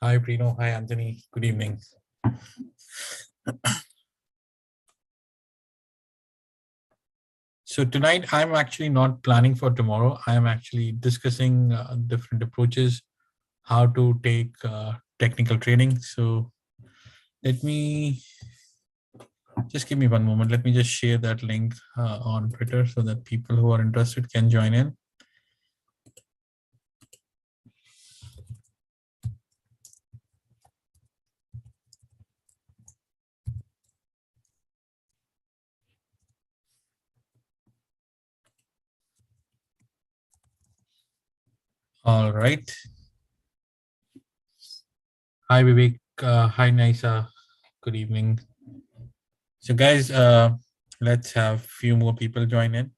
Hi, Prino. Hi, Anthony. Good evening. So tonight, I'm actually not planning for tomorrow. I'm actually discussing different approaches, how to take technical training. So let me just give me one moment. Let me just share that link on Twitter so that people who are interested can join in. All right. Hi, Vivek. Hi, Nisa. Good evening. So, guys, let's have a few more people join in.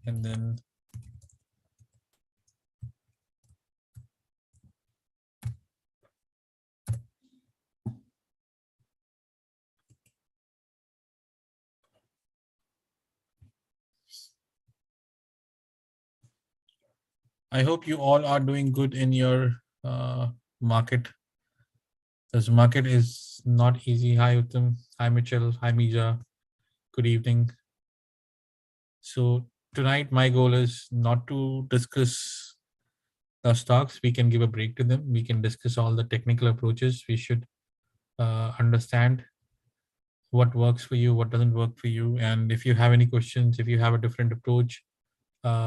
And then I hope you all are doing good in your market. This market is not easy. Hi, Uttam. Hi, Mitchell. Hi, Mija. Good evening. So tonight, my goal is not to discuss the stocks. We can give a break to them. We can discuss all the technical approaches. We should understand what works for you, what doesn't work for you. And if you have any questions, if you have a different approach,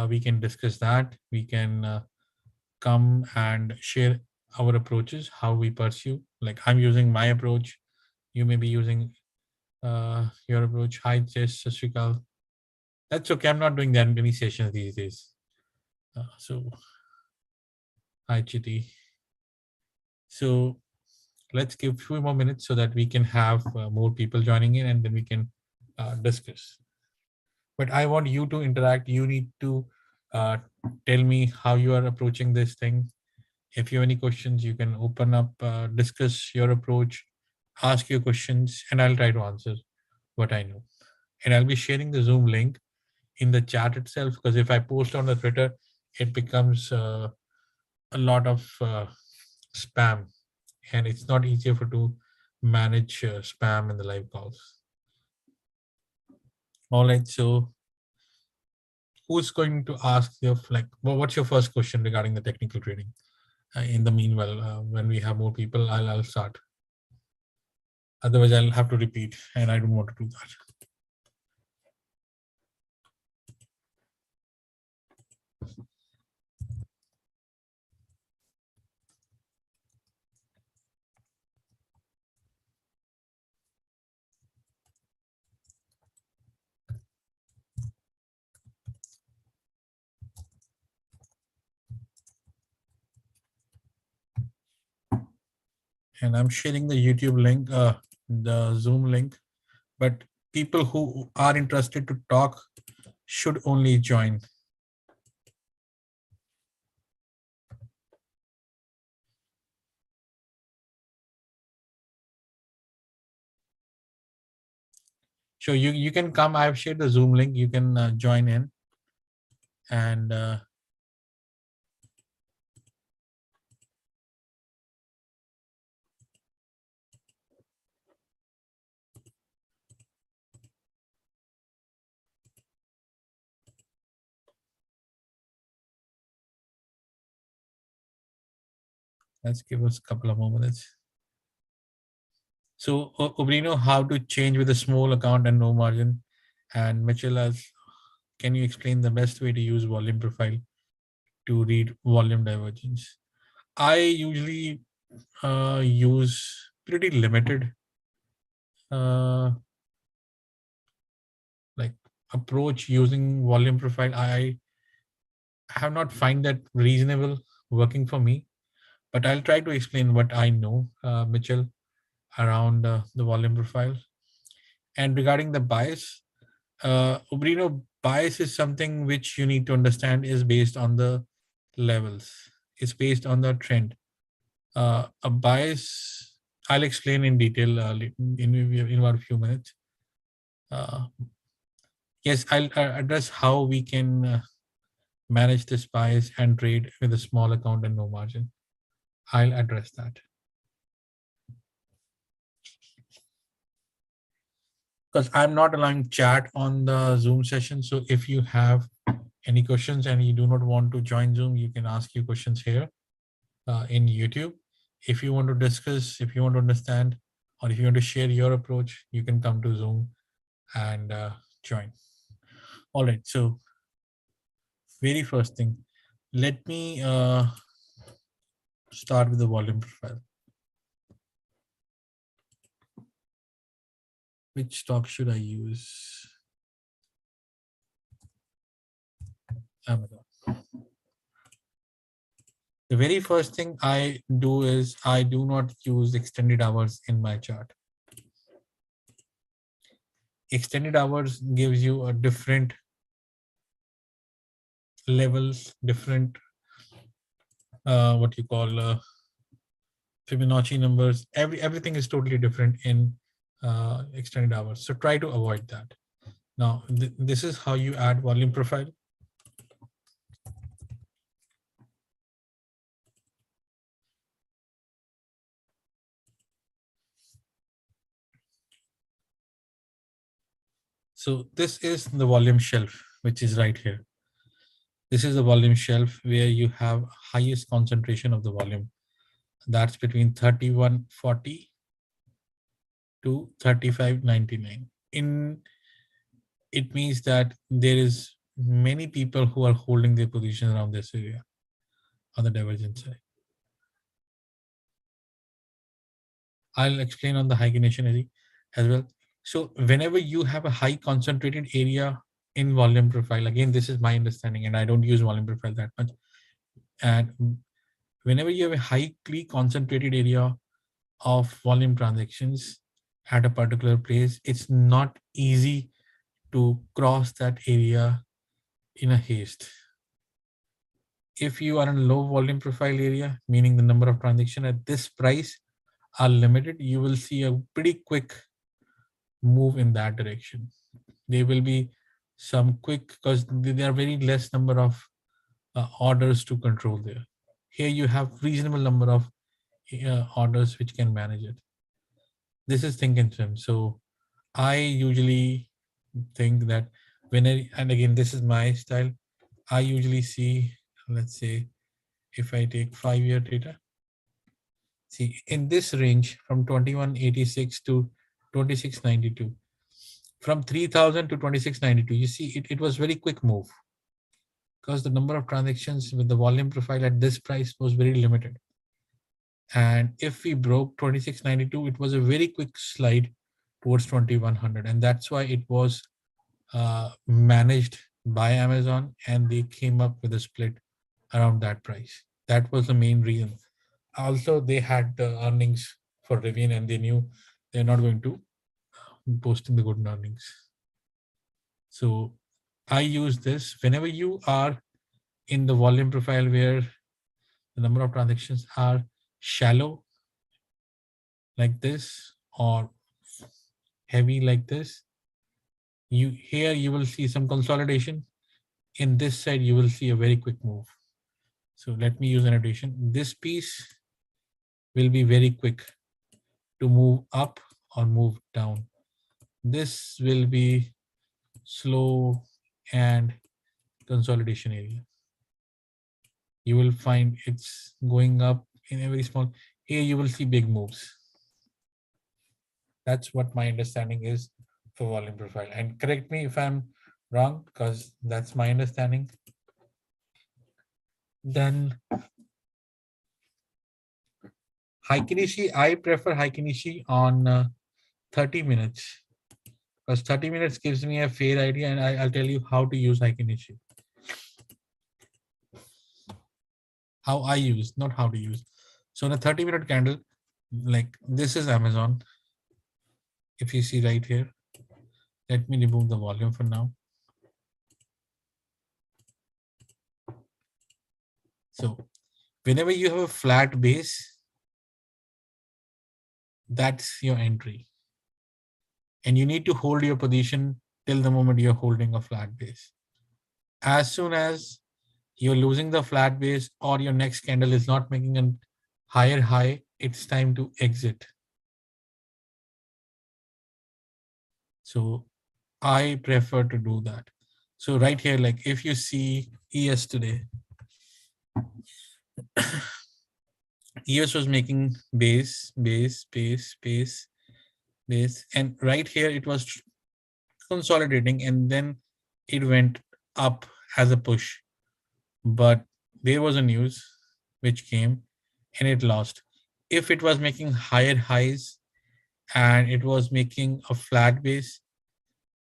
we can discuss that. We can come and share our approaches, how we pursue. Like I'm using my approach, you may be using your approach. Hi, Jess, Sashrikal. That's okay. I'm not doing that many sessions these days. So, hi, Chiti. So, let's give a few more minutes so that we can have more people joining in and then we can discuss. But I want you to interact. You need to uh, tell me how you are approaching this thing. If you have any questions, you can open up, discuss your approach, ask your questions, and I'll try to answer what I know. And I'll be sharing the Zoom link in the chat itself, because if I post on the Twitter, it becomes a lot of spam, and it's not easier for to manage spam in the live calls. All right, so who's going to ask your what's your first question regarding the technical trading? In the meanwhile, when we have more people, I'll start. Otherwise, I'll have to repeat, and I don't want to do that. And I'm sharing the YouTube link, the Zoom link, but people who are interested to talk should only join. So you can come. I've shared the Zoom link. You can join in, and let's give us a couple of more minutes. So Obrino, how to change with a small account and no margin? And Mitchell, can you explain the best way to use volume profile to read volume divergence? I usually use pretty limited uh, like approach using volume profile. I have not find that reasonable working for me, but I'll try to explain what I know, Mitchell, around the volume profile. And regarding the bias, Obrino, bias is something which you need to understand is based on the levels. It's based on the trend. A bias, I'll explain in detail in about a few minutes. Uh, yes, I'll address how we can manage this bias and trade with a small account and no margin? I'll address that. Because I'm not allowing chat on the Zoom session. So if you have any questions and you do not want to join Zoom, you can ask your questions here in YouTube. If you want to discuss, if you want to understand, or if you want to share your approach, you can come to Zoom and join. All right. So very first thing, let me start with the volume profile. Which stock should I use? Amazon. The very first thing I do is I do not use extended hours in my chart. Extended hours gives you a different levels, different what you call Fibonacci numbers. Everything is totally different in extended hours. So try to avoid that. Now, this is how you add volume profile. So this is the volume shelf, which is right here. This is the volume shelf where you have highest concentration of the volume. That's between 3140 to 3599. It means that there is many people who are holding their position around this area on the divergence side. I'll explain on the Heikin Ashi as well. So whenever you have a high concentrated area in volume profile, again, this is my understanding and I don't use volume profile that much. And whenever you have a highly concentrated area of volume transactions at a particular place, it's not easy to cross that area in a haste. If you are in a low volume profile area, meaning the number of transactions at this price are limited, you will see a pretty quick move in that direction. There will be some quick, because there are very less number of orders to control there. Here you have reasonable number of orders which can manage it. This is think and swim. So I usually think that and again, this is my style, I usually see, let's say, if I take 5-year data, see in this range from 2186 to 2692, from 3000 to 2692, you see it was very quick move because the number of transactions with the volume profile at this price was very limited. And if we broke 2692, it was a very quick slide towards 2100. And that's why it was managed by Amazon and they came up with a split around that price. That was the main reason. Also, they had the earnings for Rivian and they knew they're not going to posting the good earnings. So I use this whenever you are in the volume profile where the number of transactions are shallow like this or heavy like this. Here you will see some consolidation. In this side, you will see a very quick move. So let me use an annotation. This piece will be very quick to move up or move down. This will be slow and consolidation area. You will find it's going up in a very small. Here you will see big moves. That's what my understanding is for volume profile. And correct me if I'm wrong, because that's my understanding. Then Heikin Ashi, I prefer Heikin Ashi on 30 minutes because 30 minutes gives me a fair idea and I'll tell you how to use Heikin Ashi. How I use, not how to use. So in a 30-minute candle, like this is Amazon. If you see right here, let me remove the volume for now. So whenever you have a flat base, that's your entry. And you need to hold your position till the moment you're holding a flat base. As soon as you're losing the flat base, or your next candle is not making a higher high, it's time to exit. So I prefer to do that. So right here, like if you see ES today, ES was making base, base, base, base, base, and right here it was consolidating, and then it went up as a push. But there was a news which came and it lost. If it was making higher highs and it was making a flat base,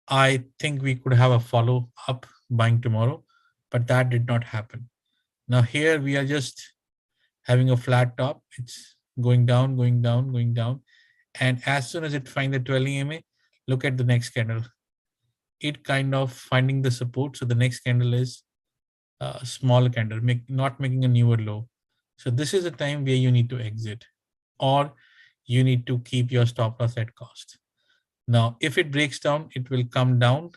I think we could have a follow up buying tomorrow, but that did not happen. Now here we are just having a flat top. It's going down, going down, going down. And as soon as it finds the 12 EMA, look at the next candle. It kind of finding the support. So the next candle is a small candle, not making a newer low. So this is a time where you need to exit, or you need to keep your stop loss at cost. Now, if it breaks down, it will come down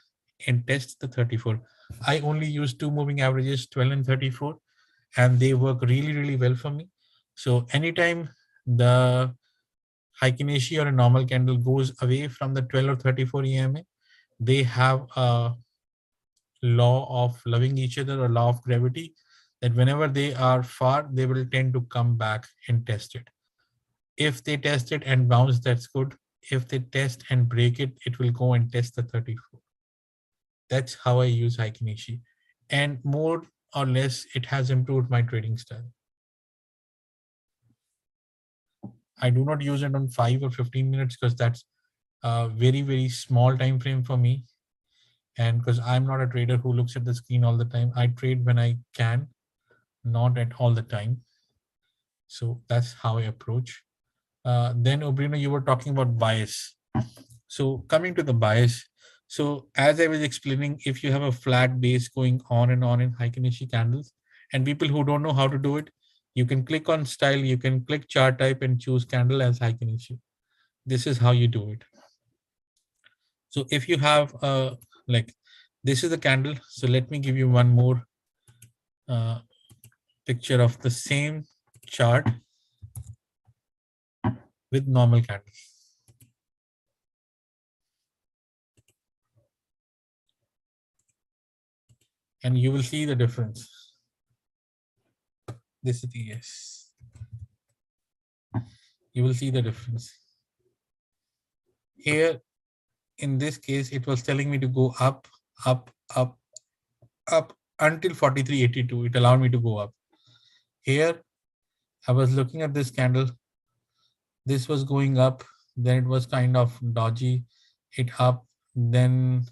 and test the 34. I only use two moving averages, 12 and 34, and they work really, really well for me. So anytime the Heikin Ashi or a normal candle goes away from the 12 or 34 EMA, they have a law of loving each other or law of gravity, that whenever they are far, they will tend to come back and test it. If they test it and bounce, that's good. If they test and break it, it will go and test the 34. That's how I use Heikin Ashi. And more or less, it has improved my trading style. I do not use it on 5 or 15 minutes because that's a very, very small time frame for me. And because I'm not a trader who looks at the screen all the time, I trade when I can, not at all the time. So that's how I approach. Then Obrino, you were talking about bias. So coming to the bias, so as I was explaining, if you have a flat base going on and on in Heikin Ashi candles, and people who don't know how to do it, you can click on style, you can click chart type and choose candle as Heikin Ashi. This is how you do it. So if you have like this is the candle. So let me give you one more picture of the same chart with normal candle. And you will see the difference. This is the yes. You will see the difference. Here, in this case, it was telling me to go up, up, up, up until 43.82. It allowed me to go up. Here, I was looking at this candle. This was going up, then it was kind of dodgy. It up, then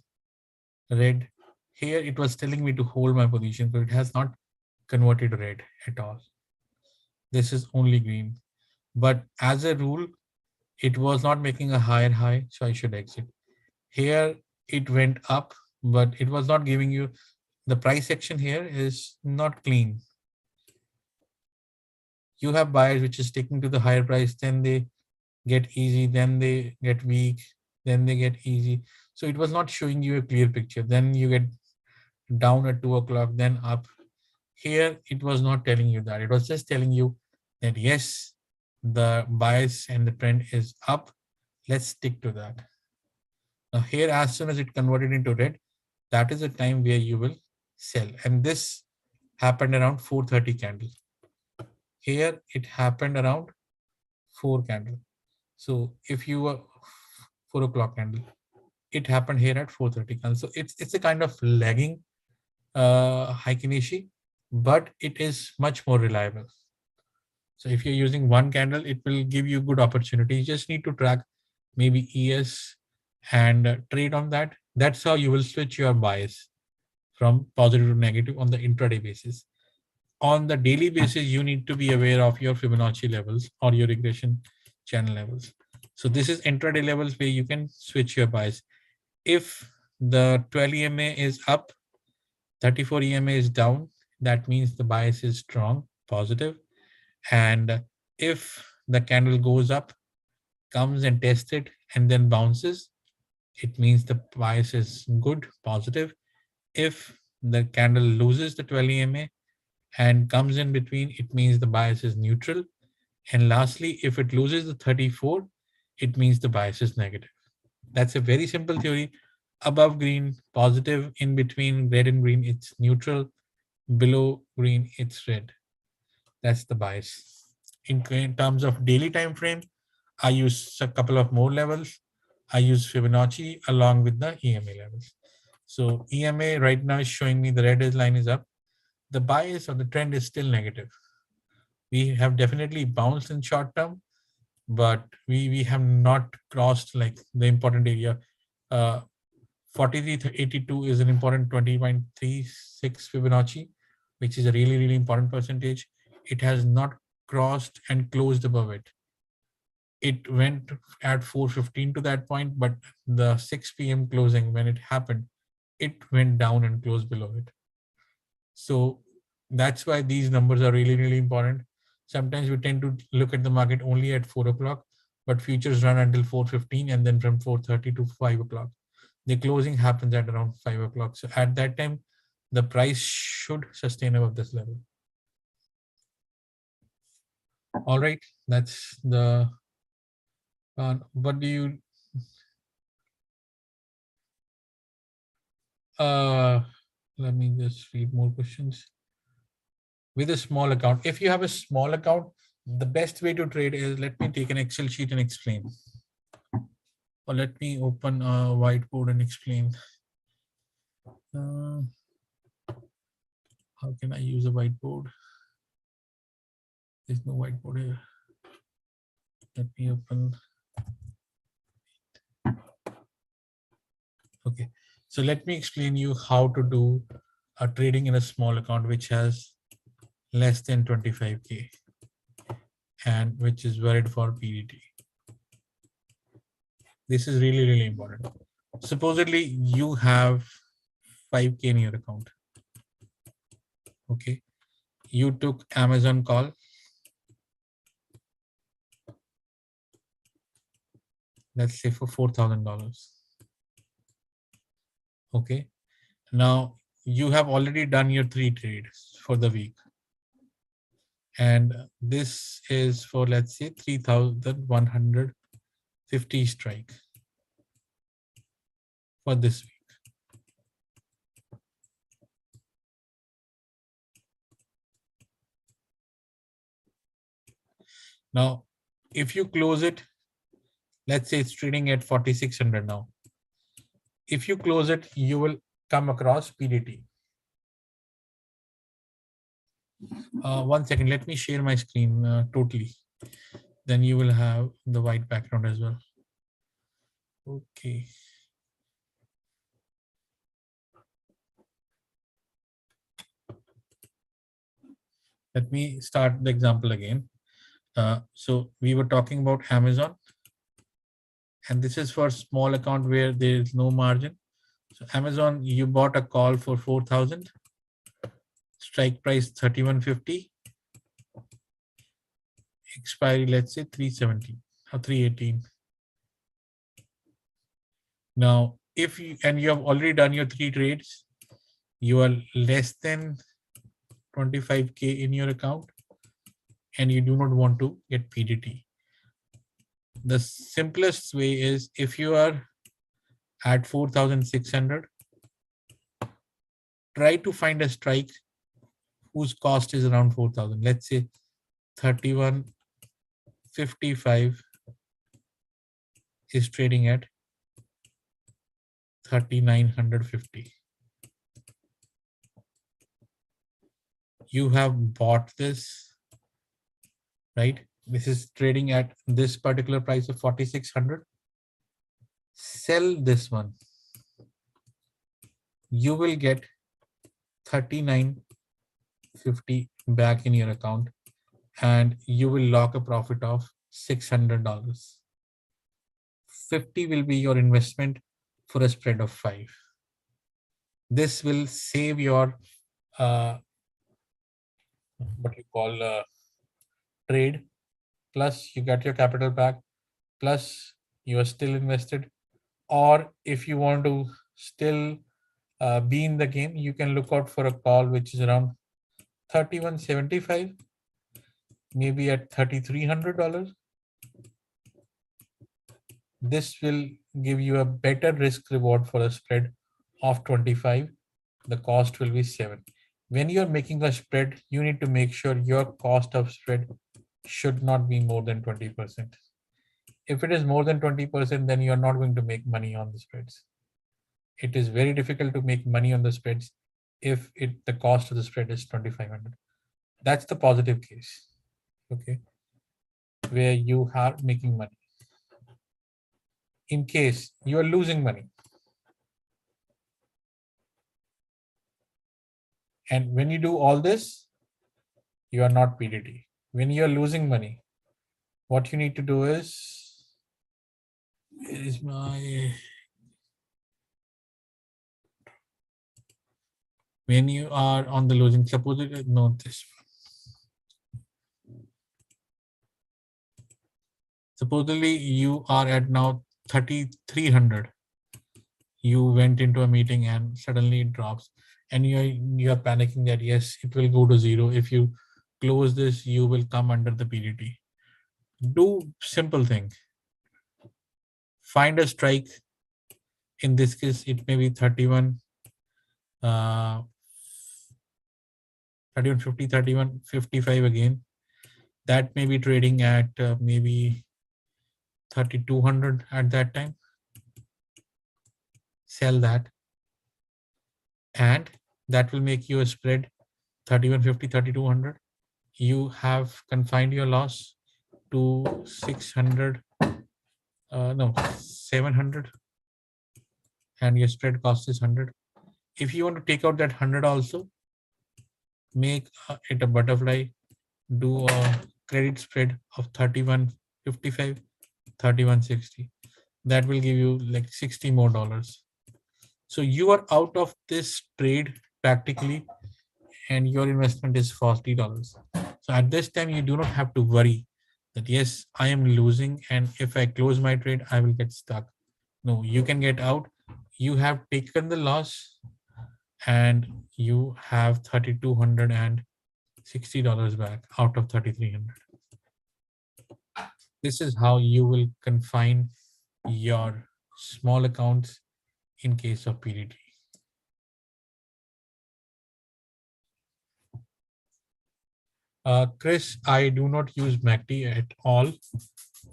red. Here, it was telling me to hold my position, but it has not converted red at all. This is only green. But as a rule, it was not making a higher high, so I should exit. Here it went up, but it was not giving you the price action. Here is not clean. You have buyers which is taking to the higher price, then they get easy, then they get weak, then they get easy. So it was not showing you a clear picture. Then you get down at 2 o'clock, then up. Here it was not telling you that. It was just telling you that yes, the bias and the trend is up. Let's stick to that. Now here, as soon as it converted into red, that is the time where you will sell. And this happened around 4:30 candle. Here it happened around 4 candle. So if you were 4 o'clock candle, it happened here at 4:30 candle. So it's a kind of lagging Heikin Ashi, but it is much more reliable. So if you're using one candle, it will give you good opportunity. You just need to track maybe ES and trade on that. That's how you will switch your bias from positive to negative on the intraday basis. On the daily basis, you need to be aware of your Fibonacci levels or your regression channel levels. So this is intraday levels where you can switch your bias. If the 12 EMA is up, 34 EMA is down, that means the bias is strong, positive. And if the candle goes up, comes and tests it, and then bounces, it means the bias is good, positive. If the candle loses the 12 EMA, and comes in between, it means the bias is neutral. And lastly, if it loses the 34, it means the bias is negative. That's a very simple theory. Above green, positive; in between red and green, it's neutral; below green, it's red. That's the bias. In terms of daily time frame, I use a couple of more levels. I use Fibonacci along with the EMA levels. So EMA right now is showing me the red line is up. The bias or the trend is still negative. We have definitely bounced in short term, but we have not crossed like the important area. 4382 is an important 20.36 Fibonacci, which is a really important percentage. It has not crossed and closed above it. It went at 4:15 to that point, but the 6 p.m. closing, when it happened, it went down and closed below it. So that's why these numbers are really important. Sometimes we tend to look at the market only at 4 o'clock, but futures run until 4:15, and then from 4:30 to 5 o'clock. The closing happens at around 5 o'clock. So at that time, the price should sustain above this level. All right, that's the what do you let me just read more questions. With a small account, if you have a small account, the best way to trade is, let me take an Excel sheet and explain, or let me open a whiteboard and explain. uh, how can I use a whiteboard? There's no whiteboard here. Let me open. Okay, so let me explain you how to do a trading in a small account which has less than 25k and which is valid for PDT. This is really important. Supposedly you have 5k in your account. Okay, you took Amazon call. Let's say for $4,000. Okay, now you have already done your 3 trades for the week, and this is for, let's say, 3,150 strike for this week. Now, if you close it, let's say it's trading at 4,600 now. If you close it, you will come across PDT. 1 second, let me share my screen totally. Then you will have the white background as well. Okay. Let me start the example again. So we were talking about Amazon, and this is for small account where there is no margin. So Amazon, you bought a call for 4,000, strike price 3,150, expiry, let's say 370 or 318. Now, if you, and you have already done your 3 trades, you are less than 25k in your account, and you do not want to get PDT. The simplest way is, if you are at 4,600, try to find a strike whose cost is around 4,000. Let's say 3,155 is trading at 3,950. You have bought this, right? This is trading at this particular price of 4,600. Sell this one. You will get 3,950 back in your account, and you will lock a profit of $600. 50 will be your investment for a spread of 5. This will save your what you call trade, plus you get your capital back, plus you are still invested. Or if you want to still be in the game, you can look out for a call which is around $31.75, maybe at $3,300. This will give you a better risk reward for a spread of 25. The cost will be 7. When you're making a spread, you need to make sure your cost of spread should not be more than 20%. If it is more than 20%, then you're not going to make money on the spreads. It is very difficult to make money on the spreads if the cost of the spread is 2,500. That's the positive case, okay, where you are making money. In case you are losing money, and when you do all this, you are not PDT. When you are losing money, what you need to do is when you are on the losing, suppose no this. Supposedly you are at now 3,300. You went into a meeting and suddenly it drops, and you're panicking that yes, it will go to zero. If you close this, you will come under the PDT. Do simple thing. Find a strike. In this case, it may be 31, 31.50, 31.55 again. That may be trading at maybe 3,200 at that time. Sell that, and that will make you a spread 31.50, 3,200. You have confined your loss to 600, no, 700, and your spread cost is 100. If you want to take out that 100 also, make it a butterfly, do a credit spread of 31.55, 31.60. That will give you like $60 more. So you are out of this trade practically, and your investment is $40. So at this time, you do not have to worry that yes, I am losing, and if I close my trade, I will get stuck. No, you can get out. You have taken the loss, and you have $3,260 back out of 3,300. This is how you will confine your small accounts in case of PDT. Chris, I do not use MACD at all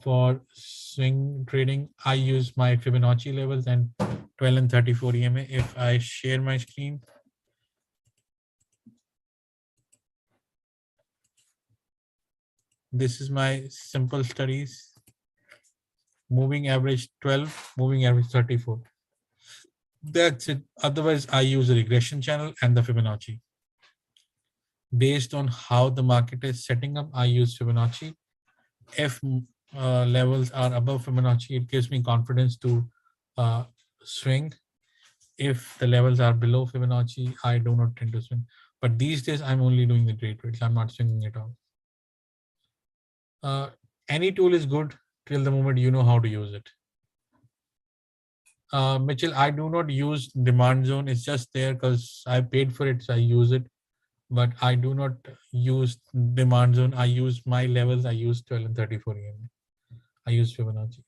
for swing trading. I use my Fibonacci levels and 12 and 34 EMA. If I share my screen, this is my simple studies. Moving average 12, moving average 34. That's it. Otherwise, I use a regression channel and the Fibonacci. Based on how the market is setting up, I use Fibonacci. If levels are above Fibonacci, it gives me confidence to swing. If the levels are below Fibonacci, I do not tend to swing. But these days, I'm only doing the day trades. I'm not swinging at all. Any tool is good till the moment you know how to use it. Mitchell, I do not use demand zone. It's just there because I paid for it, so I use it. But I do not use demand zone. I use my levels. I use 12 and 34 EMA. I use Fibonacci.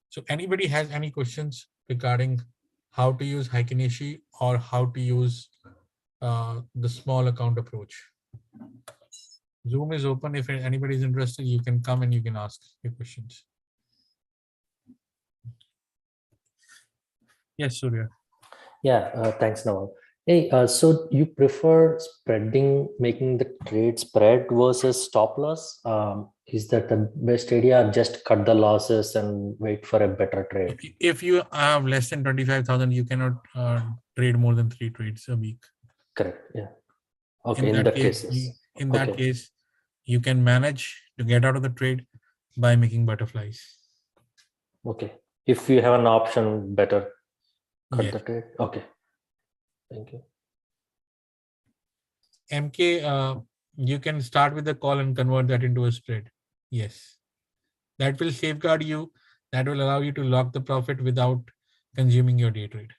So anybody has any questions regarding how to use Heikin Ashi or how to use the small account approach? Zoom is open. If anybody is interested, you can come and you can ask your questions. Yes, Surya. Yeah, thanks, Naval. Hey, so you prefer making the trade spread versus stop loss? Is that the best idea, or just cut the losses and wait for a better trade? If you have less than 25,000, you cannot trade more than 3 trades a week. Correct. Yeah. Okay. In that case, you can manage to get out of the trade by making butterflies. Okay. If you have an option, better cut the trade. Okay. Thank you. MK, you can start with the call and convert that into a spread. Yes. That will safeguard you. That will allow you to lock the profit without consuming your day trade.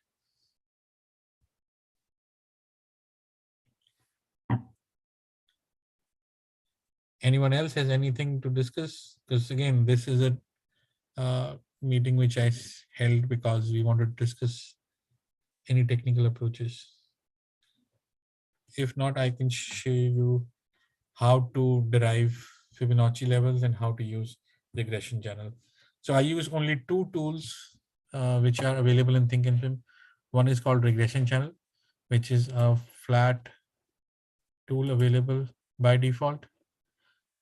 Anyone else has anything to discuss? Because again, this is a meeting which I held because we wanted to discuss any technical approaches. If not, I can show you how to derive Fibonacci levels and how to use regression channel. So I use only two tools which are available in Think and Film. One is called regression channel, which is a flat tool available by default.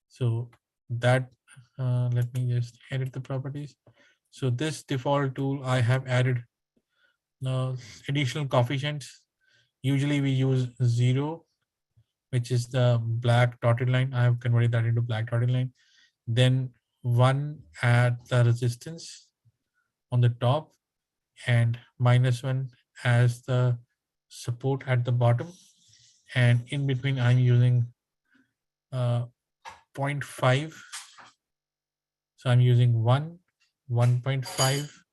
So that let me just edit the properties. So this default tool, I have added additional coefficients. Usually we use 0, which is the black dotted line. I have converted that into black dotted line. Then 1 at the resistance on the top, and -1 as the support at the bottom. And in between, I'm using 0.5. So I'm using 1, 1.5,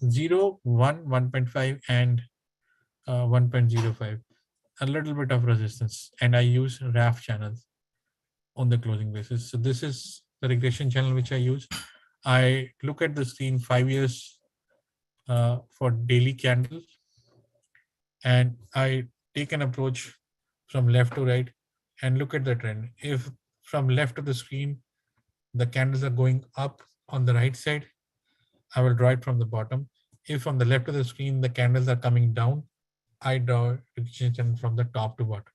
0, 1, 1.5, and 1.05. A little bit of resistance. And I use RAF channels on the closing basis. So this is the regression channel which I use. I look at the screen 5 years for daily candle, and I take an approach from left to right and look at the trend. If from left of the screen the candles are going up on the right side, I will draw it from the bottom. If from the left of the screen the candles are coming down, I draw regression channel from the top to bottom.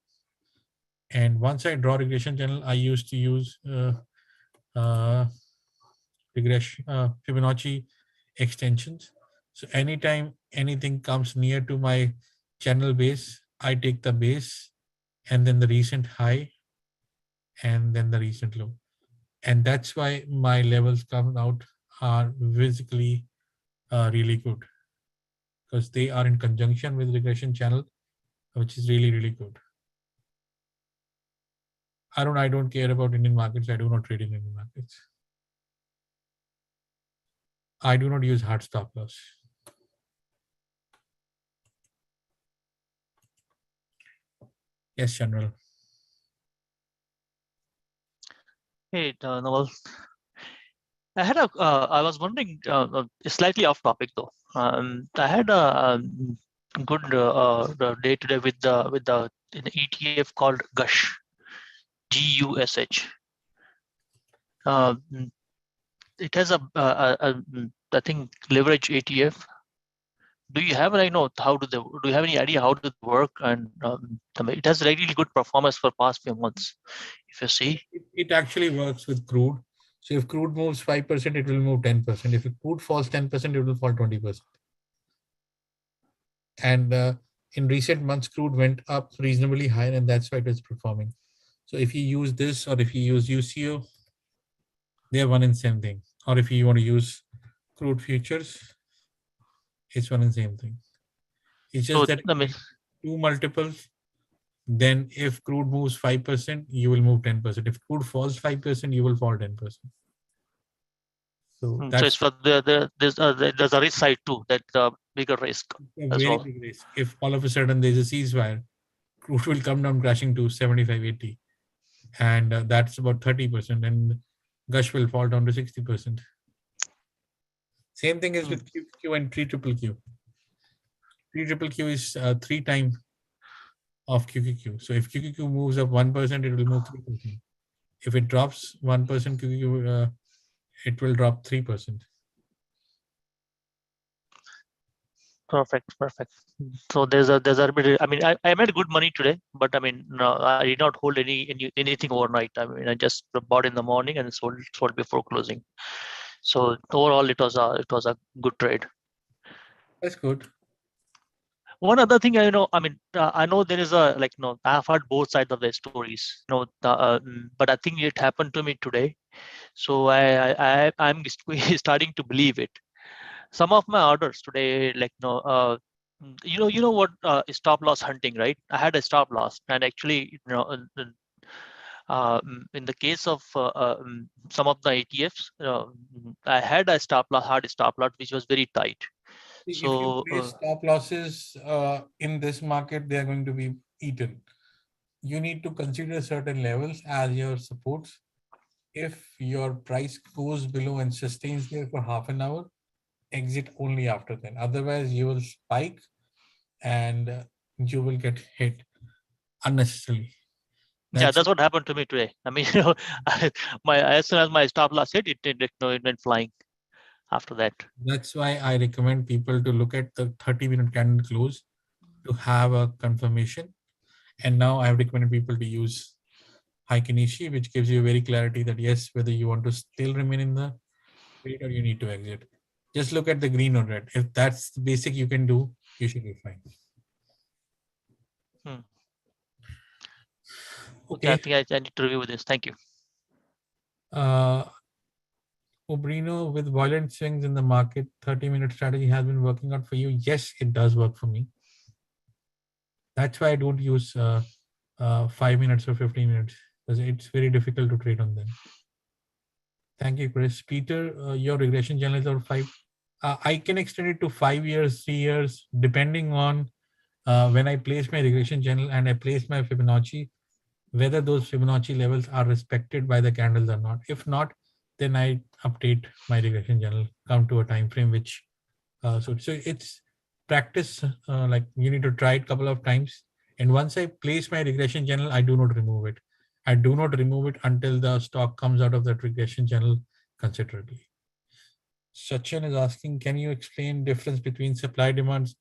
And once I draw regression channel, I used to use uh, regression Fibonacci extensions. So anytime anything comes near to my channel base, I take the base and then the recent high and then the recent low. And that's why my levels come out are physically really good, because they are in conjunction with regression channel, which is really, really good. I don't care about Indian markets. I do not trade in Indian markets. I do not use hard stop loss. Yes, General. Hey, Naval. I was wondering, slightly off topic though. I had a good day today with an ETF called Gush, GUSH. It has I think leverage ETF. Do you have do you have any idea how do they work? And it has really good performance for past few months. If you see, It actually works with crude. So if crude moves 5%, it will move 10%. If crude falls 10%, it will fall 20%. And in recent months, crude went up reasonably high, and that's why it is performing. So if you use this or if you use UCO, they are one and same thing. Or if you want to use crude futures, it's one and same thing. It's just so that I mean, two multiples. Then if crude moves 5%, you will move 10%. If crude falls 5%, you will fall 10%. So so that's it's for there's a risk side too, that bigger risk a as very well. big risk. If all of a sudden there's a ceasefire, crude will come down crashing to 75, 80. And that's about 30%. And Gush will fall down to 60%. Same thing is with QQQ and 3 triple Q. 3 triple Q is 3 times of QQQ. So if QQQ moves up 1%, it will move 3%. If it drops 1%, QQQ, it will drop 3%. Perfect. So there's a bit. I mean, I made good money today, but I mean, no, I did not hold anything overnight. I mean, I just bought in the morning and sold before closing. So overall, it was a good trade. That's good. One other thing, I mean, I know there is I've heard both sides of the stories, but I think it happened to me today. So I'm starting to believe it. Some of my orders today, you know what, stop loss hunting, right? I had a stop loss, and actually, in the case of some of the ETFs, I had a hard stop loss, which was very tight. If you So place stop losses in this market, they are going to be eaten. you need to consider certain levels as your supports. If your price goes below and sustains there for half an hour, exit only after then. Otherwise, you will spike and you will get hit unnecessarily. Yeah, That's that's what happened to me today. I mean, you know, my as soon as my stop loss hit, it went flying after that. that's why I recommend people to look at the 30-minute candle close to have a confirmation. And now I've recommended people to use Heikin Ashi, which gives you very clarity that yes, whether you want to still remain in the trade or you need to exit. Just look at the green or red. If that's the basic you can do, you should be fine. Hmm. Okay, I Okay. think I need to review this. Thank you. Uh, Obrino, with violent swings in the market, 30-minute strategy has been working out for you. Yes, it does work for me. That's why I don't use 5 minutes or 15 minutes because it's very difficult to trade on them. Thank you, Chris. Peter, your regression channels are 5. I can extend it to 5 years, 3 years, depending on when I place my regression channel and I place my Fibonacci, whether those Fibonacci levels are respected by the candles or not. If not, then I update my regression channel, come to a time frame which so it's practice. Like you need to try it a couple of times, and once I place my regression channel, I do not remove it. I do not remove it until the stock comes out of that regression channel considerably. Sachin is asking, can you explain difference between supply demands?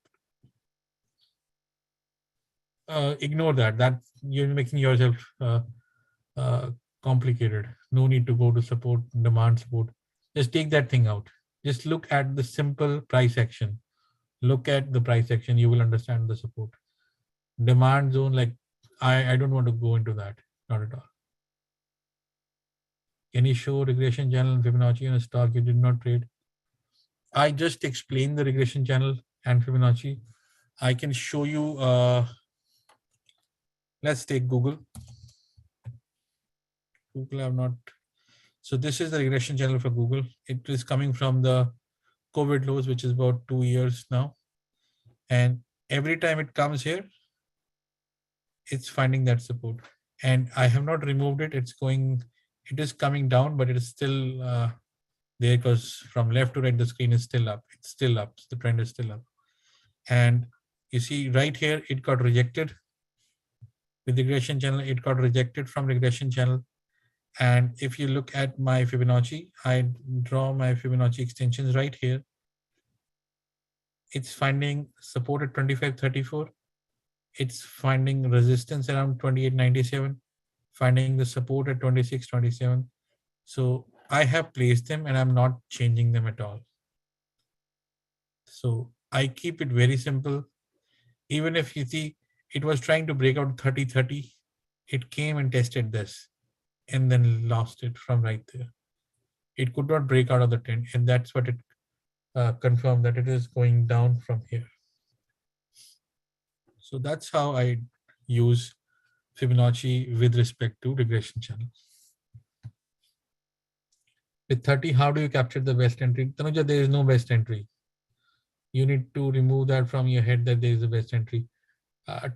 Ignore that. That you're making yourself uh, complicated. No need to go to support, demand support. Just take that thing out. Just look at the simple price action. Look at the price action. You will understand the support. Demand zone, like I don't want to go into that. Not at all. Can you show regression channel and Fibonacci in a stock you did not trade? I just explained the regression channel and Fibonacci. I can show you. Let's take Google. Google have not. So this is the regression channel for Google. It is coming from the COVID lows, which is about 2 years now. And every time it comes here, it's finding that support. And I have not removed it. It is coming down, but it is still there because from left to right, the screen is still up. It's still up. The trend is still up. And you see right here, it got rejected with regression channel. It got rejected from regression channel. And if you look at my Fibonacci, I draw my Fibonacci extensions right here. It's finding support at 25.34. It's finding resistance around 28.97, finding the support at 26.27. So I have placed them and I'm not changing them at all. So I keep it very simple. Even if you see, it was trying to break out 30.30, it came and tested this and then lost it from right there. It could not break out of the trend, and that's what it confirmed, that it is going down from here. So that's how I use Fibonacci with respect to regression channels. With 30, how do you capture the best entry? Tanuja, there is no best entry. You need to remove that from your head that there is a best entry.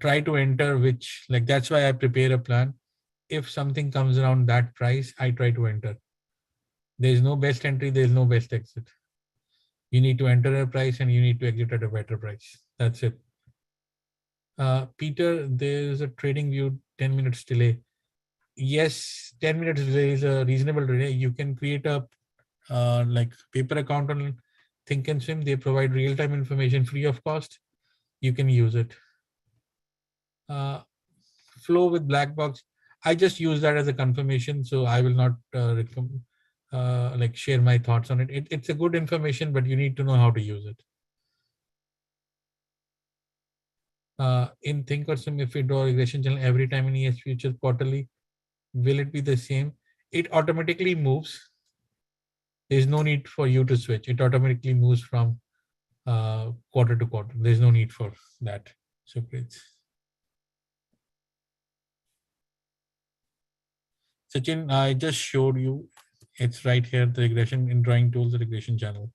Try to enter which, like that's why I prepare a plan. If something comes around that price, I try to enter. There is no best entry, there is no best exit. You need to enter a price and you need to exit at a better price. That's it. Peter, there is a trading view 10 minutes delay. Yes, 10 minutes delay is a reasonable delay. You can create a like paper account on Think and Swim. They provide real-time information free of cost. You can use it. Flow with black box. I just use that as a confirmation, so I will not like share my thoughts on it. It's a good information, but you need to know how to use it. In Think or Swim, if we draw a regression channel every time in ES futures quarterly, will it be the same? It automatically moves. There's no need for you to switch. It automatically moves from quarter to quarter. There's no need for that. So great. Sachin, I just showed you. It's right here, the regression in drawing tools, the regression channel.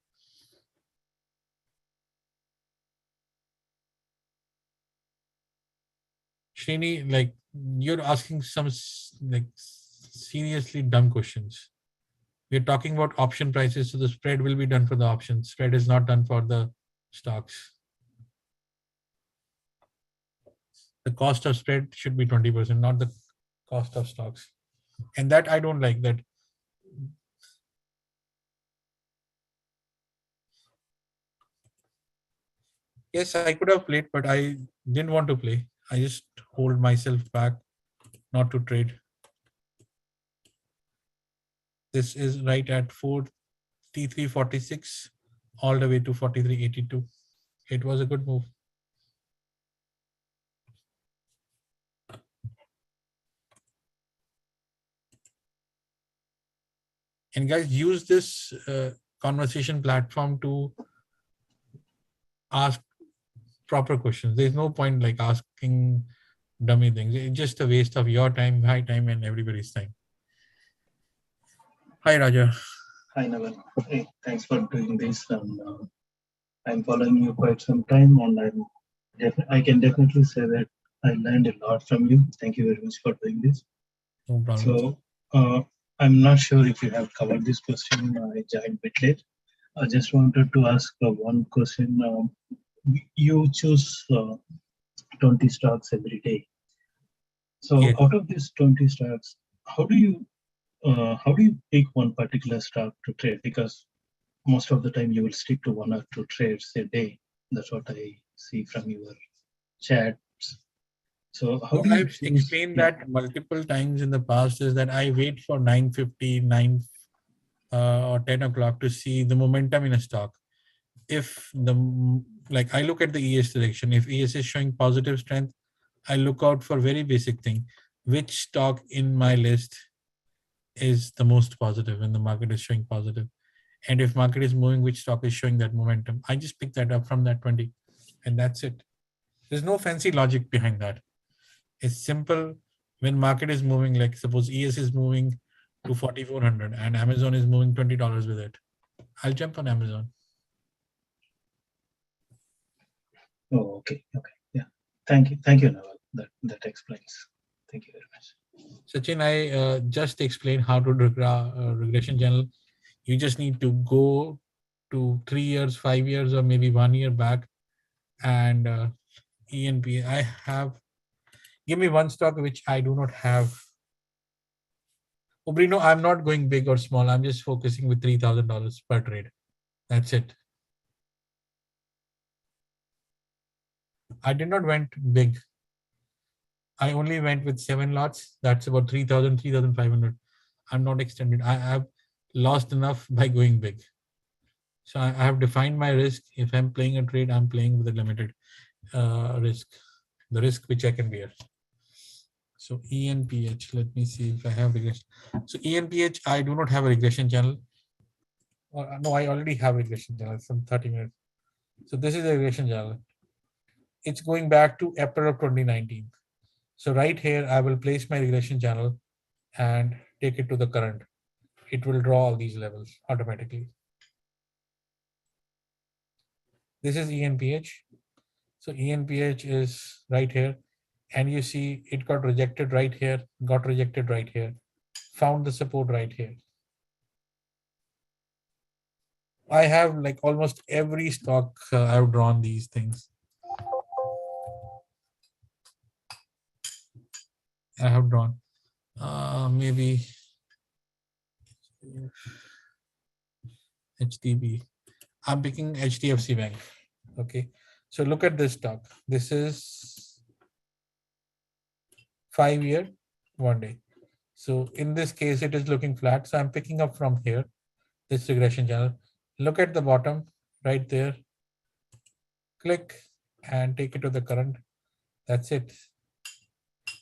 Srini, like you're asking some like seriously dumb questions. We're talking about option prices, so the spread will be done for the options. Spread is not done for the stocks. The cost of spread should be 20%, not the cost of stocks. And that I don't like that. Yes, I could have played, but I didn't want to play. I just hold myself back not to trade. This is right at 43.46 all the way to 43.82. It was a good move. And guys, use this conversation platform to ask proper questions. There's no point like asking dummy things. It's just a waste of your time, my time, and everybody's time. Hi, Raja. Hi, Naval. Hey, thanks for doing this. I'm following you quite some time, and I can definitely say that I learned a lot from you. Thank you very much for doing this. No problem. So, I'm not sure if you have covered this question. I joined a bit late. I just wanted to ask one question. You choose 20 stocks every day. So, Yes. out of these 20 stocks, how do you pick one particular stock to trade? Because most of the time you will stick to 1 or 2 trades a day. That's what I see from your chats. So how So do you I've choose? explained that multiple times in the past is that I wait for 9:50, 9 or 10 o'clock to see the momentum in a stock. If like I look at the ES direction, if ES is showing positive strength, I look out for very basic thing. Which stock in my list is the most positive when the market is showing positive? And if market is moving, which stock is showing that momentum? I just pick that up from that 20 and that's it. There's no fancy logic behind that. It's simple. When market is moving, like suppose ES is moving to 4,400 and Amazon is moving $20 with it, I'll jump on Amazon. Oh, okay. Yeah. Thank you, Naval. That explains. Thank you very much. Sachin, I just explained how to do regression journal. You just need to go to 3 years, 5 years, or maybe 1 year back, and ENP. I have. Give me one stock which I do not have. Obrino, I'm not going big or small. I'm just focusing with $3,000 per trade. That's it. I did not went big. I only went with 7 lots. That's about 3,000, 3,500. I'm not extended. I have lost enough by going big. So I have defined my risk. If I'm playing a trade, I'm playing with a limited risk, the risk which I can bear. So ENPH, let me see if I have regression. So ENPH, I do not have a regression channel. No, I already have regression channel from 30 minutes. So this is a regression channel. It's going back to April of 2019. So right here, I will place my regression channel and take it to the current. It will draw all these levels automatically. This is ENPH. So ENPH is right here. And you see it got rejected right here, got rejected right here, found the support right here. I have like almost every stock I've drawn these things. I have drawn maybe HDB. I'm picking HDFC Bank. Okay. So look at this stock. This is 5 year, 1 day. So in this case, it is looking flat. So I'm picking up from here, this regression channel. Look at the bottom right there. Click and take it to the current. That's it.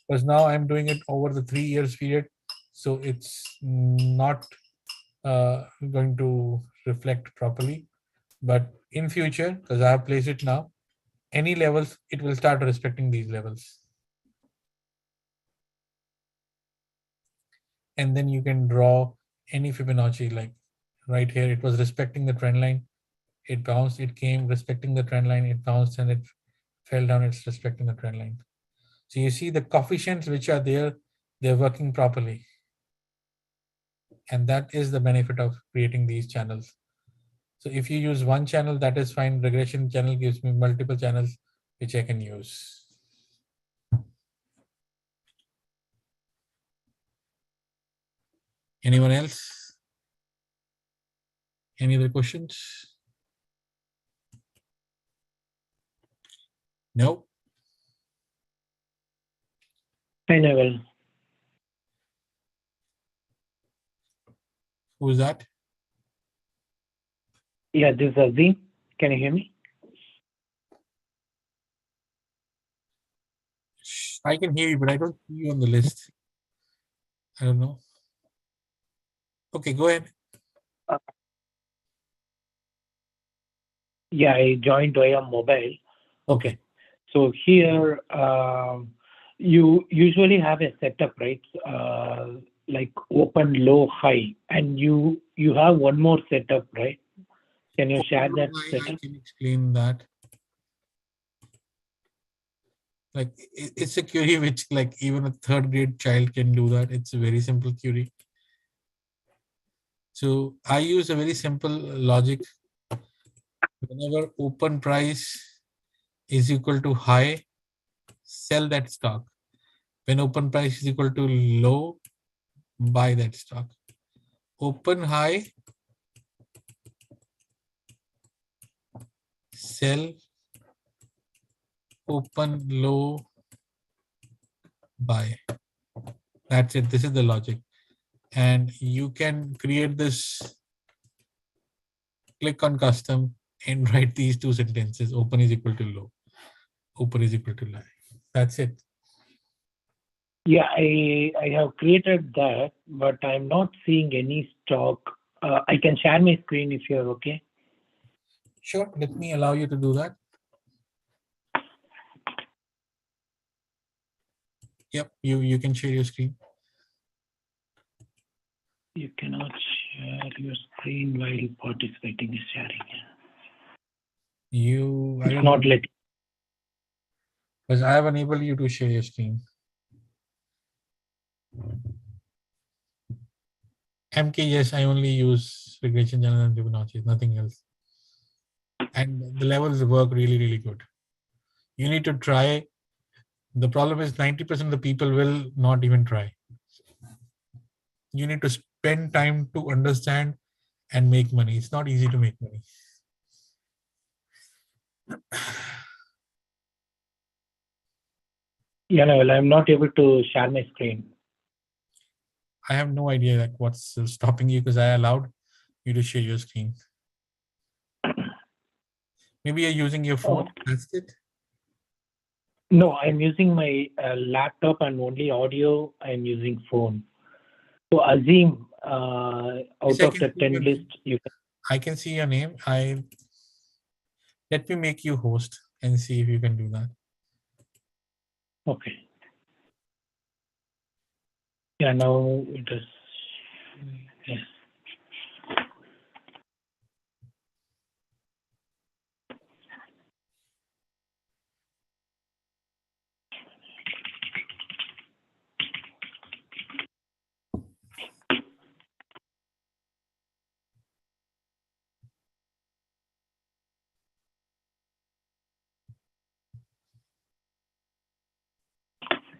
Because now I'm doing it over the 3 years period. So it's not going to reflect properly. But in future, because I have placed it now, any levels, it will start respecting these levels. And then you can draw any Fibonacci, like right here, it was respecting the trend line. It bounced, it came respecting the trend line, it bounced and it fell down, it's respecting the trend line. So you see the coefficients which are there, they're working properly. And that is the benefit of creating these channels. So if you use one channel, that is fine. Regression channel gives me multiple channels which I can use. Anyone else? Any other questions? No? Hi, Naval. Who's that? Yeah, this is Azim. Can you hear me? I can hear you, but I don't see you on the list. I don't know. Okay, go ahead. Yeah, I joined via mobile. Okay. So here, you usually have a setup, right? Like open, low, high, and you have one more setup, right? Can you share that I setup? can explain that. Like it's a query which like even a third grade child can do that. It's a very simple query. So I use a very simple logic. Whenever open price is equal to high, sell that stock. When open price is equal to low, buy that stock. Open high, sell, open low, buy. That's it. This is the logic. And you can create this, click on custom and write these two sentences. Open is equal to low. Open is equal to high. That's it. Yeah, I have created that, but I'm not seeing any stock. I can share my screen if you're okay. Sure. Let me allow you to do that. Yep. You can share your screen. You cannot share your screen while participating is sharing. I It's don't not know, letting. because I have enabled you to share your screen. MK, yes, I only use regression channel and Fibonacci, nothing else. And the levels work really, really good. You need to try. The problem is 90% of the people will not even try. You need to spend time to understand and make money. It's not easy to make money. Yeah, no, well, I'm not able to share my screen. I have no idea like what's stopping you because I allowed you to share your screen. Maybe you're using your phone. That's it. No, I'm using my laptop and only audio. I'm using phone. So Azim, out Yes, I of can the see 10 your list, name. you can. I can see your name. Let me make you host and see if you can do that. Okay. Yeah, now it is. Yes.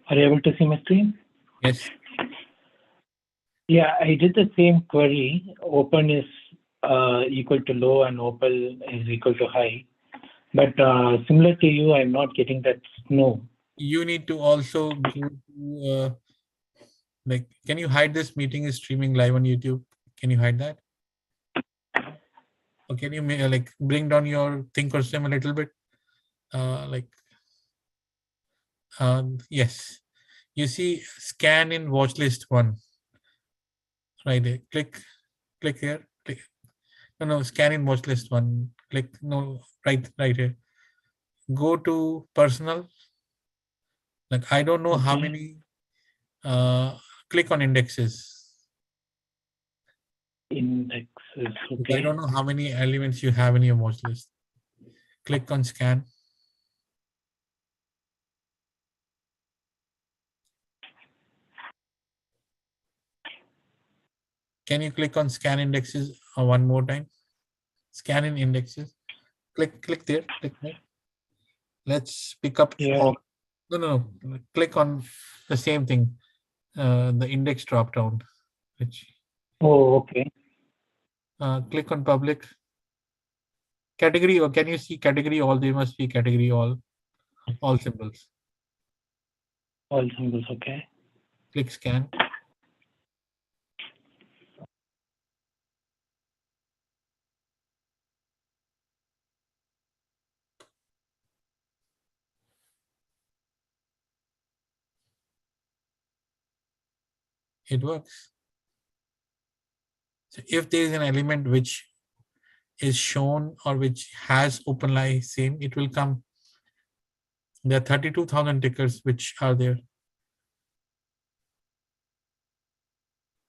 Are you able to see my screen? Yes. Yeah, I did the same query. Open is equal to low and open is equal to high. But similar to you, I'm not getting that no. You need to also go to like, can you hide this meeting is streaming live on YouTube? Can you hide that? Or can you like bring down your think or sim a little bit? Like, yes. You see scan in watch list one. Right there. Click here. Click. No, scan in watch list one. Click, no, right here. Go to personal. Like, I don't know how Okay. many, click on indexes. Indexes. I Okay. don't know how many elements you have in your watch list. Click on scan. Can you click on scan indexes one more time? Scan in indexes. Click there. Click there. Let's pick up Yeah. all. No. Click on the same thing. The index drop down. Which Oh, okay. click on public category, or can you see category all? They must be category all symbols. All symbols. Okay. Click scan. It works. So if there is an element which is shown or which has OpenLI same, it will come. There are 32,000 tickers which are there.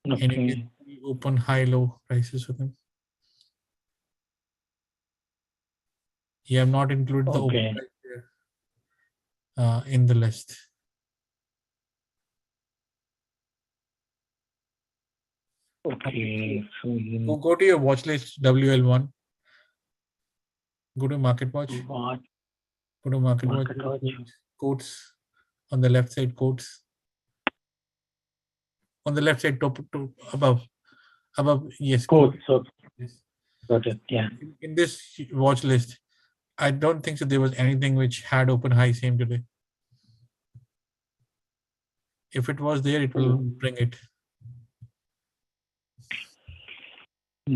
And you Okay. can see open, high, low prices for them. You have not included the open Okay. price there in the list. Okay. So Go to your watch list WL1. Go to market watch. what? Go to market watch. Market watch. Quotes on the left side. Quotes on the left side. Top above. Yes. Code. So Yes. got it. Yeah. In this watch list, I don't think so there was anything which had open high same today. If it was there, it will bring it.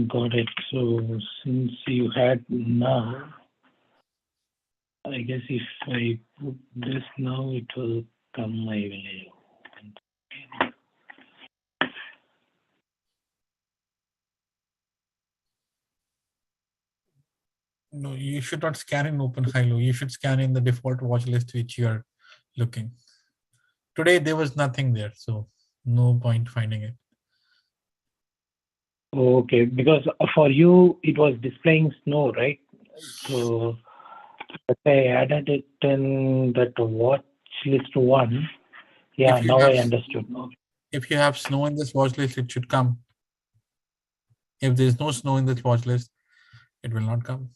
Got it. So since you had now, I guess if I put this now, it will come my way. No, you should not scan in open high low. You should scan in the default watch list which you are looking. Today there was nothing there, so no point finding it. Okay, because for you it was displaying snow, right? So if I added it in that watch list one, yeah, now I understood. If you have snow in this watch list, it should come. If there is no snow in this watch list, it will not come.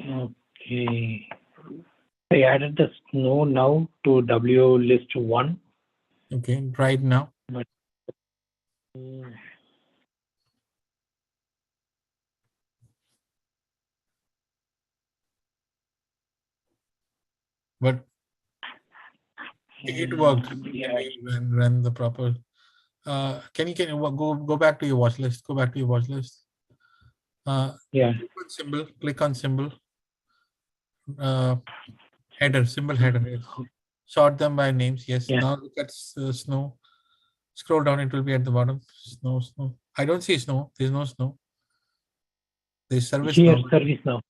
Okay. I added the snow now to W list one. Okay, right now. But But it worked. yeah. Ran the proper. Can you go back to your watch list? Go back to your watch list. Yeah. Click on symbol. Header, symbol header. Yes. Sort them by names. Yes. Yeah. Now look at snow. Scroll down. It will be at the bottom. Snow. I don't see snow. There's no snow. There's service Here, now. service now.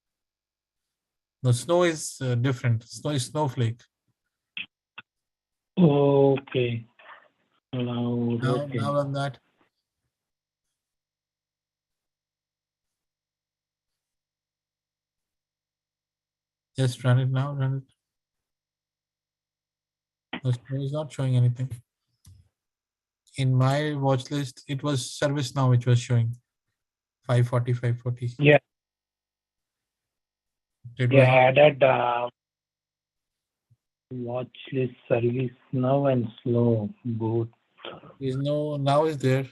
No, snow is different. Snow is snowflake. Okay. Okay. Now on that. Just run it now. Run it. The snow is not showing anything. In my watch list, it was service now which was showing 540, 540. Yeah. It Yeah, was I added watch list service now and slow both. is no now is there.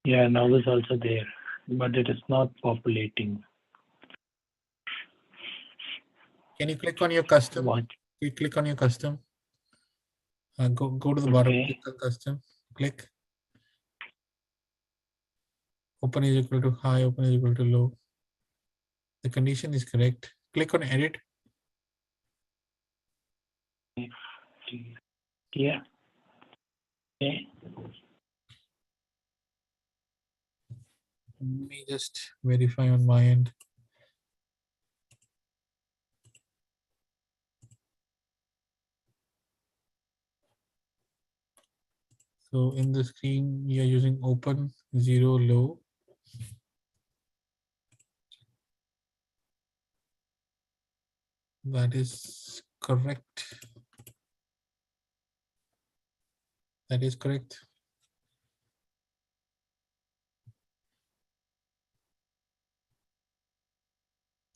Yeah, now is also there, but it is not populating. Can you click on your custom? Watch. You click on your custom. Go to the bottom. Okay. Click on custom. Click. Open is equal to high. Open is equal to low. The condition is correct. Click on edit. Yeah. Okay. Let me just verify on my end. So in the screen, we are using open, 0, low. That is correct. That is correct.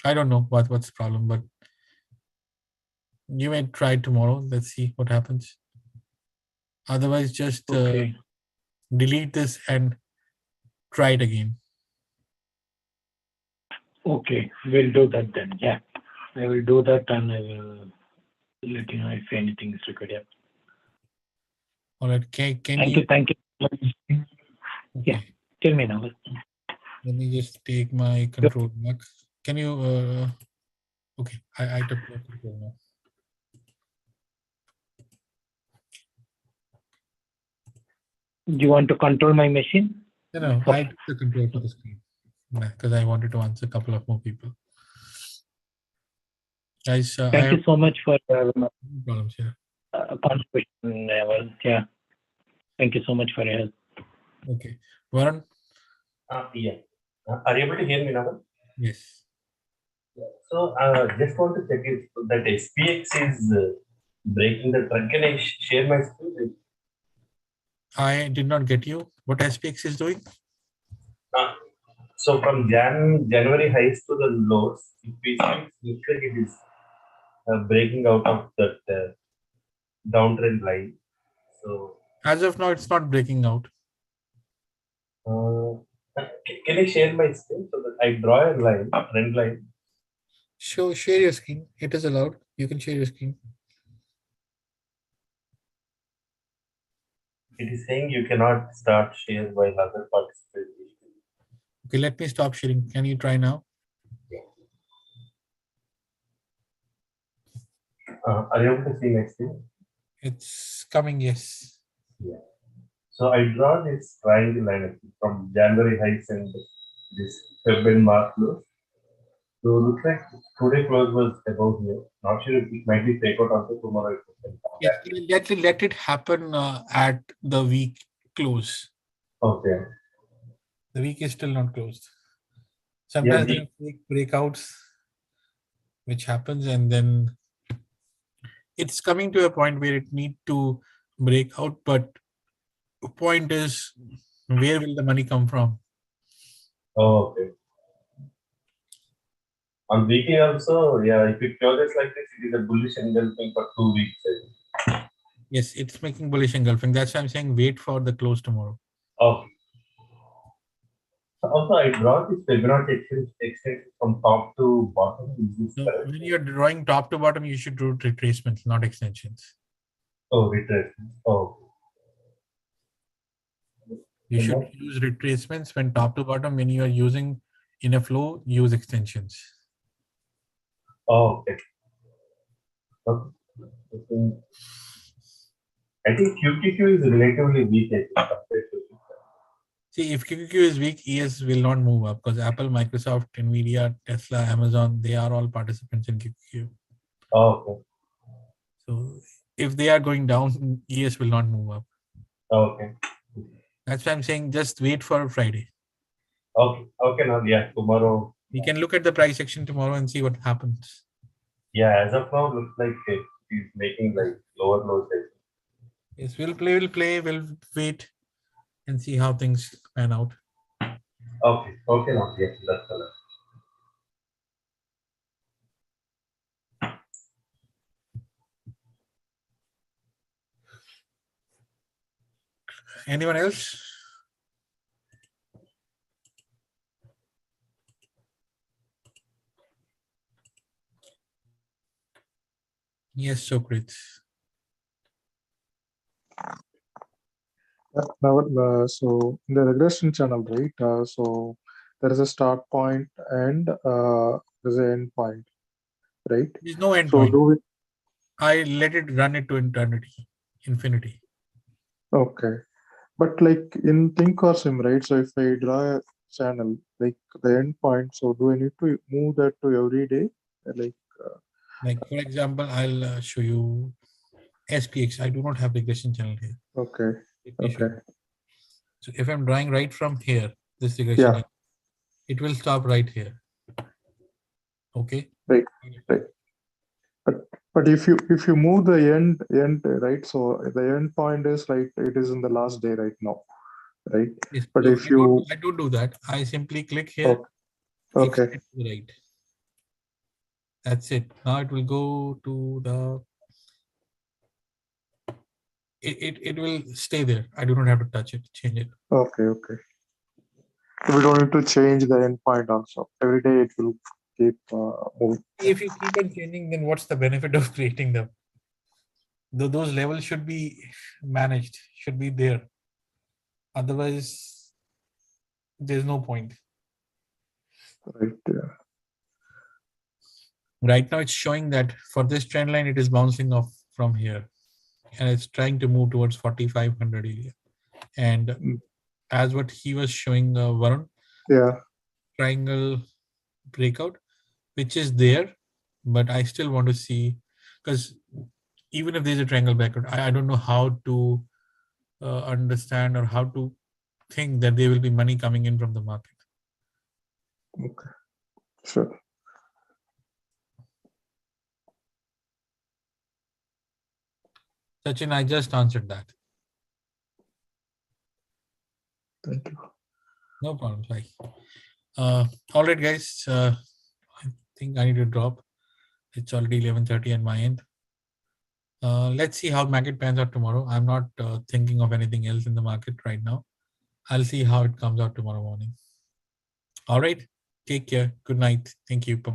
I don't know what's the problem, but you may try tomorrow. Let's see what happens. Otherwise, just Okay. delete this and try it again. Okay. We'll do that then. Yeah. I will do that and I will let you know if anything is required. Yeah. All right. Can Thank you? you. Thank you. Yeah. Okay. Tell me now. Let me just take my control back. Can you? Okay. I took my control now. Do you want to control my machine? No, I took the control for the screen because I wanted to answer a couple of more people. Guys, Thank you so much for your problems here. contribution, Naval. Yeah. Thank you so much for your help. Okay. Varun? Yeah. Are you able to hear me now? Yes. So, just want to check if that SPX is breaking the trend. Can I share my screen? I did not get you. What SPX is doing? So from January highs to the lows, if we see, looks like it is breaking out of that downtrend line. So As of now, it's not breaking out. can I share my screen so that I draw a line, trend line? Share your screen. It is allowed. You can share your screen. It is saying you cannot start share while other participants. Okay, let me stop sharing. Can you try now? Are you able to see my screen? It's coming, yes. Yeah. So I draw this triangle line from January highs and this February March lows. So looks like today close was above here. Not sure if it might be takeout also tomorrow. It will come back. Let it happen at the week close. Okay. The week is still not closed. Yeah, Sometimes there are fake breakouts, which happens, and then it's coming to a point where it need to break out. But the point is, where will the money come from? oh, okay. On weekly also, yeah, if it closes like this, it is a bullish engulfing for 2 weeks. Yes, it's making bullish engulfing. That's why I'm saying wait for the close tomorrow. Okay. Also, I draw this Fibonacci extension from top to bottom. Is this So correct? when you're drawing top to bottom, you should do retracements, not extensions. Oh, retracement. Oh. You should use retracements when top to bottom. When you are using in a flow, use extensions. Oh, okay. Okay. I think QQQ is relatively weak, I think, compared to. See, if QQQ is weak, ES will not move up because Apple, Microsoft, Nvidia, Tesla, Amazon, they are all participants in QQQ. Oh, okay. So if they are going down, ES will not move up. Okay. That's why I'm saying just wait for Friday. Okay. Okay. Now, yeah, tomorrow. We can look at the price action tomorrow and see what happens. Yeah, as of now, looks like it is making like lower lows. Yes, we'll we'll wait and see how things pan out. Okay. Okay. Now, yes, that's all. Anyone else? Yes, so great. Now, so in the regression channel, right? So there is a start point and there's an end point, right? There's no end So point. do we? I let it run it to infinity. Okay, but like in Think or Sim, right? So if I draw a channel, like the end point, so do I need to move that to every day? Like for example, I'll show you SPX. I do not have regression channel here. Okay. Okay. So if I'm drawing right from here, this regression, Yeah. it will stop right here. Okay. Right. Right. But if you move the end right, so the end point is right. It is in the last day right now, right? Yes, But so if you I don't do that. I simply click here. okay. Extend to the right. That's it. Now it will go to the. It will stay there. I do not have to touch it, change it. Okay, okay. So we don't need to change the endpoint also. Every day it will keep moving. If you keep on changing, then what's the benefit of creating them? Those levels should be managed, should be there. Otherwise, there's no point. Right. Yeah. Right now, it's showing that for this trend line, it is bouncing off from here, and it's trying to move towards 4,500 area. And as what he was showing, Varun, Yeah. triangle breakout, which is there, but I still want to see, because even if there's a triangle breakout, I don't know how to understand or how to think that there will be money coming in from the market. Okay. Sure. Sachin, I just answered that. Thank you. No problem. Like, all right, guys. I think I need to drop. It's already 11:30 at my end. Let's see how market pans out tomorrow. I'm not thinking of anything else in the market right now. I'll see how it comes out tomorrow morning. All right. Take care. Good night. Thank you. Bye-bye.